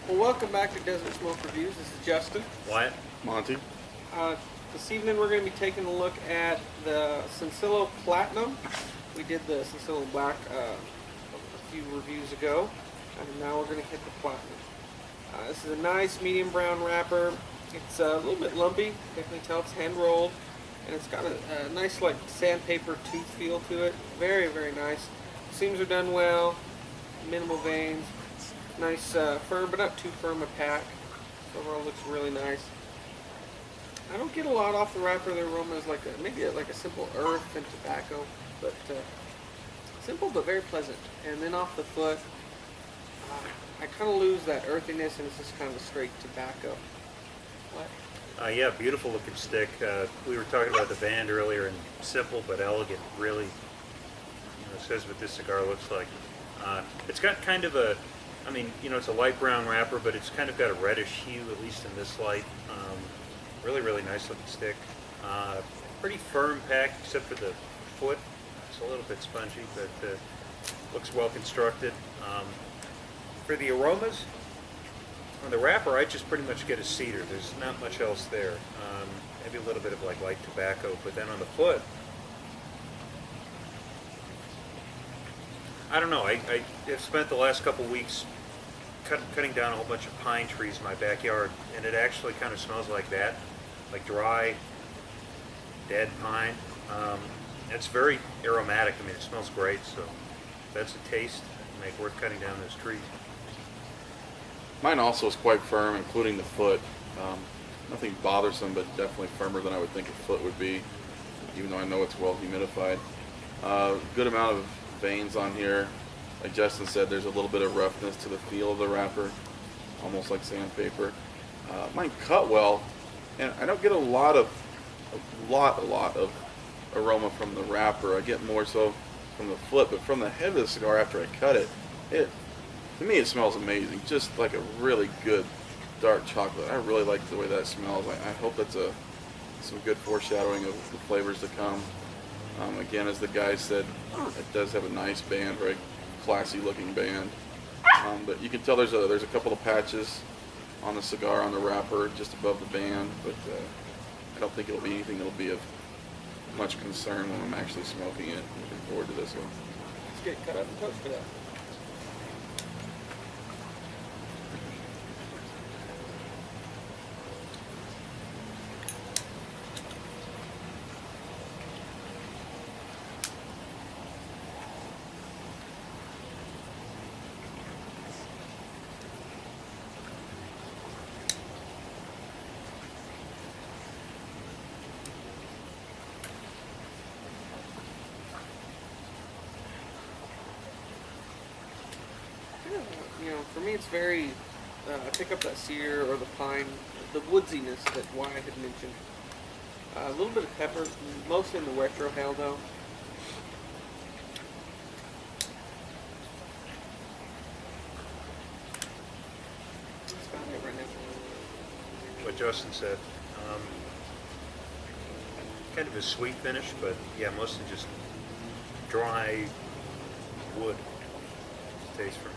Well, welcome back to Desert Smoke Reviews. This is Justin. Wyatt? Monty. Uh, this evening we're going to be taking a look at the Sencillo Platinum. We did the Sencillo Black a few reviews ago, and now we're going to hit the Platinum. This is a nice medium brown wrapper. It's a little bit lumpy, definitely tell it's hand rolled, and it's got a nice like sandpaper tooth feel to it. Very, very nice. Seams are done well, minimal veins. Nice firm, but not too firm a pack. Overall looks really nice. I don't get a lot off the wrapper. The aroma is like maybe like a simple earth and tobacco, but simple but very pleasant. And then off the foot, I kind of lose that earthiness, and it's just kind of a straight tobacco. What? Yeah, beautiful looking stick. We were talking about the band earlier, and simple but elegant. Really, says what this cigar looks like. It's got kind of a, it's a light brown wrapper, but it's kind of got a reddish hue, at least in this light. Really, really nice looking stick. Pretty firm pack, except for the foot. It's a little bit spongy, but looks well constructed. For the aromas, on the wrapper, I just pretty much get a cedar. There's not much else there. Maybe a little bit of like light tobacco, but then on the foot, I don't know. I have spent the last couple weeks cutting down a whole bunch of pine trees in my backyard, and it actually kind of smells like that, like dry, dead pine. It's very aromatic. It smells great. So that's a taste. Make worth cutting down those trees. Mine also is quite firm, including the foot. Nothing bothersome, but definitely firmer than I would think a foot would be, even though I know it's well humidified. Good amount of veins on here. Like Justin said, there's a little bit of roughness to the feel of the wrapper, almost like sandpaper. Mine cut well, and I don't get a lot of aroma from the wrapper. I get more so from the foot, but from the head of the cigar after I cut it, to me it smells amazing. Just like a really good dark chocolate. I really like the way that smells. I hope that's some good foreshadowing of the flavors to come. Again, as the guy said, it does have a nice band, very classy looking band. But you can tell there's a couple of patches on the cigar on the wrapper just above the band, but I don't think it'll be anything that'll be of much concern when I'm actually smoking it. Looking forward to this one. Let's get cut up and toasted up. For me it's very, I pick up that cedar or the pine, the woodsiness that Wyatt had mentioned. A little bit of pepper, mostly in the retrohale though. That's about it right now. What Justin said. Kind of a sweet finish, but yeah, mostly just dry wood taste for me.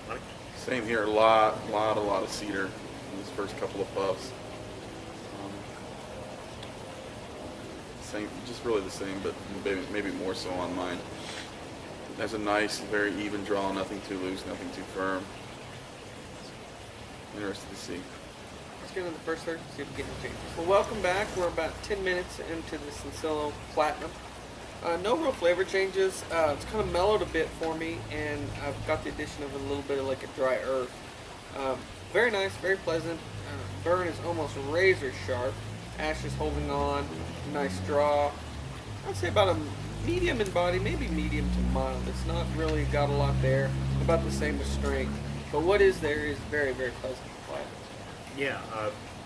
Monty? Same here. A lot of cedar in these first couple of puffs. Same, just really the same, but maybe more so on mine. It has a nice, very even draw. Nothing too loose, nothing too firm. Interested to see. Let's get into the first third, see if we get any changes. Well, welcome back. We're about 10 minutes into the Sencillo Platinum. No real flavor changes. It's kind of mellowed a bit for me, and I've got the addition of a little bit of like a dry earth. Very nice, very pleasant. Burn is almost razor sharp. Ash is holding on. Nice draw. I'd say about a medium in body, maybe medium to mild. It's not really got a lot there. About the same with strength. But what is there is very, very pleasant to play. Yeah,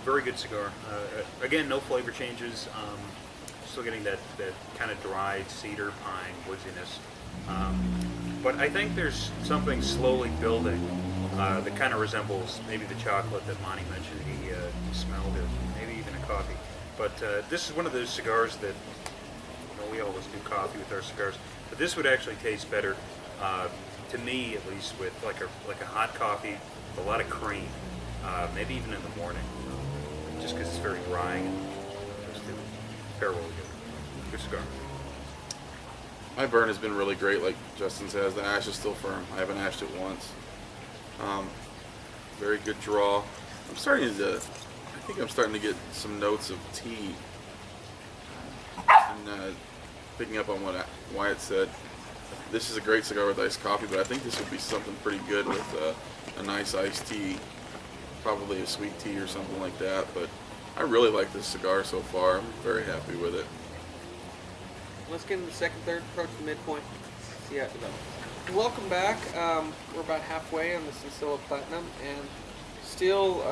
very good cigar. Again, no flavor changes. Still getting that kind of dried cedar pine woodsiness. But I think there's something slowly building that kind of resembles maybe the chocolate that Monty mentioned he smelled, or maybe even a coffee. But this is one of those cigars that, we always do coffee with our cigars, but this would actually taste better to me at least, with like a hot coffee, with a lot of cream, maybe even in the morning, just because it's very drying and just pair well together. Good cigar. My burn has been really great, like Justin says. The ash is still firm. I haven't ashed it once. Very good draw. I think I'm starting to get some notes of tea. And picking up on what Wyatt said, this is a great cigar with iced coffee, but I think this would be something pretty good with a nice iced tea, probably a sweet tea or something like that. But I really like this cigar so far. I'm very happy with it. Let's get into the second, third, approach the midpoint, see how it develops. Welcome back. We're about halfway on the Sencillo Platinum, and still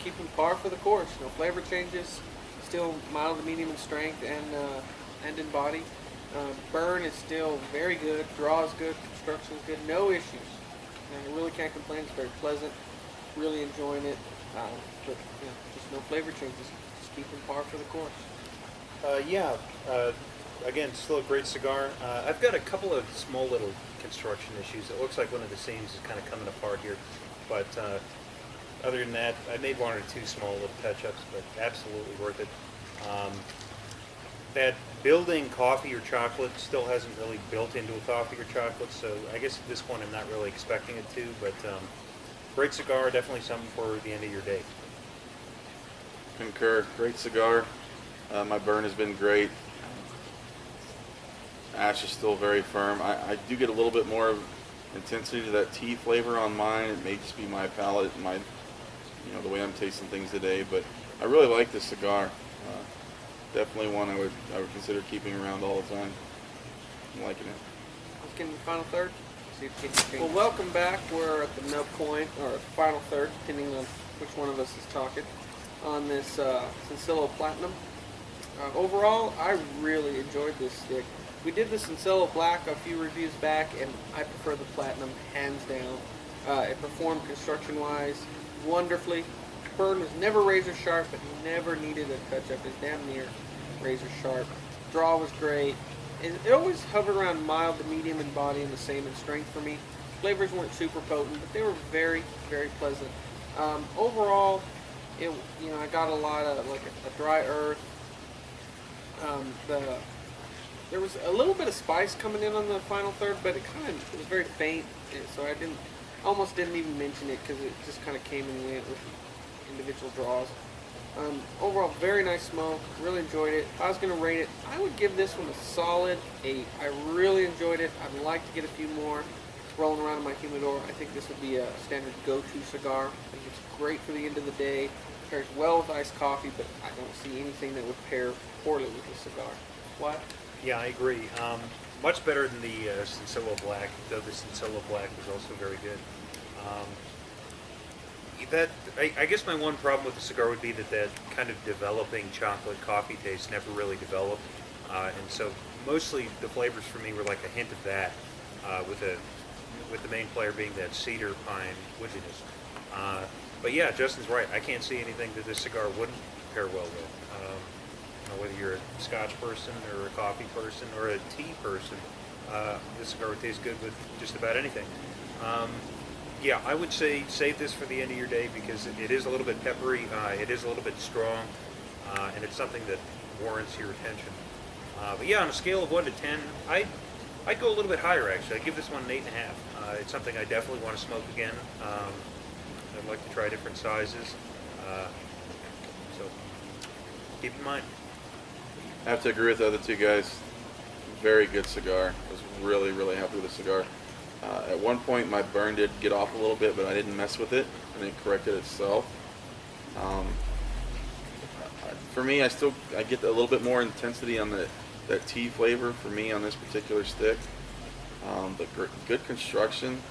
keeping par for the course. No flavor changes, still mild to medium in strength and in body. Burn is still very good, draw is good, construction is good, no issues. I really can't complain. It's very pleasant, really enjoying it, but just no flavor changes, just keeping par for the course. Again, still a great cigar. I've got a couple of small little construction issues. It looks like one of the seams is kind of coming apart here, but other than that, I made one or two small little touch-ups, but absolutely worth it. That building coffee or chocolate still hasn't really built into a coffee or chocolate, so I guess at this point I'm not really expecting it to, but great cigar, definitely something for the end of your day. Concur. Great cigar. My burn has been great. Ash is still very firm. I do get a little bit more of intensity to that tea flavor on mine. It may just be my palate and the way I'm tasting things today, but I really like this cigar. Definitely one I would consider keeping around all the time. I'm liking it. Let's get into the final third. See if it can. Well, welcome back. We're at the nub point, or final third, depending on which one of us is talking, on this Sencillo Platinum. Overall, I really enjoyed this stick. We did the Sencillo Black a few reviews back, and I prefer the Platinum hands down. It performed construction-wise wonderfully. Burn was never razor sharp, but never needed a touch-up. It's damn near razor sharp. Draw was great. It always hovered around mild to medium in body and the same in strength for me. Flavors weren't super potent, but they were very, very pleasant. Overall, I got a lot of like a dry earth. There was a little bit of spice coming in on the final third, but it was very faint, so I almost didn't even mention it because it just kind of came and went with individual draws. Overall, very nice smoke. Really enjoyed it. If I was going to rate it, I would give this one a solid 8. I really enjoyed it. I'd like to get a few more rolling around in my humidor. I think this would be a standard go-to cigar. I think it's great for the end of the day. Pairs well with iced coffee, but I don't see anything that would pair poorly with this cigar. What? Yeah, I agree. Much better than the Sencillo Black, though the Sencillo Black was also very good. I guess my one problem with the cigar would be that kind of developing chocolate coffee taste never really developed, and so mostly the flavors for me were like a hint of that, with the main player being that cedar pine woodiness. But yeah, Justin's right. I can't see anything that this cigar wouldn't pair well with. Whether you're a Scotch person or a coffee person or a tea person, this cigar would taste good with just about anything. Yeah, I would say save this for the end of your day because it is a little bit peppery, it is a little bit strong, and it's something that warrants your attention. But yeah, on a scale of 1 to 10, I'd go a little bit higher actually. I'd give this one an 8.5. It's something I definitely want to smoke again. I'd like to try different sizes, so keep in mind. I have to agree with the other two guys. Very good cigar. I was really, really happy with the cigar. At one point, my burn did get off a little bit, but I didn't mess with it, and it corrected itself. For me, I get a little bit more intensity on that tea flavor for me on this particular stick. But good construction,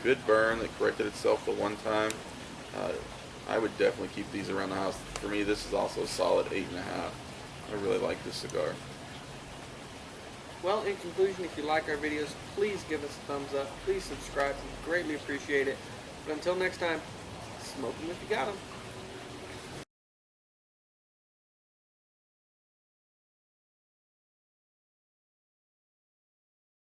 good burn that corrected itself the one time. I would definitely keep these around the house. For me, this is also a solid 8.5. I really like this cigar. Well, in conclusion, if you like our videos, please give us a thumbs up. Please subscribe. We greatly appreciate it. But until next time, smoke them if you got them.